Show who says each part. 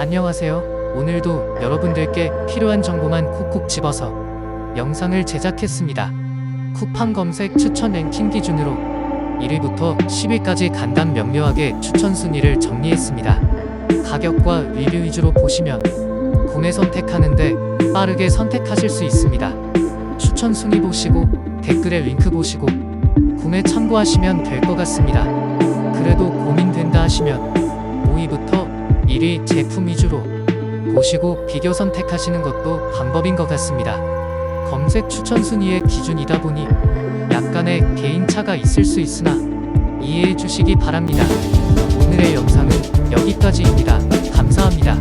Speaker 1: 안녕하세요. 오늘도 여러분들께 필요한 정보만 콕콕 집어서 영상을 제작했습니다. 쿠팡 검색 추천 랭킹 기준으로 1위부터 10위까지 간단 명료하게 추천 순위를 정리했습니다. 가격과 리뷰 위주로 보시면 구매 선택하는데 빠르게 선택하실 수 있습니다. 추천 순위 보시고 댓글에 링크 보시고 구매 참고하시면 될 것 같습니다. 그래도 고민된다 하시면 5위부터 1위 제품 위주로 보시고 비교 선택하시는 것도 방법인 것 같습니다. 검색 추천 순위의 기준이다 보니 약간의 개인차가 있을 수 있으나 이해해 주시기 바랍니다. 오늘의 영상은 여기까지입니다. 감사합니다.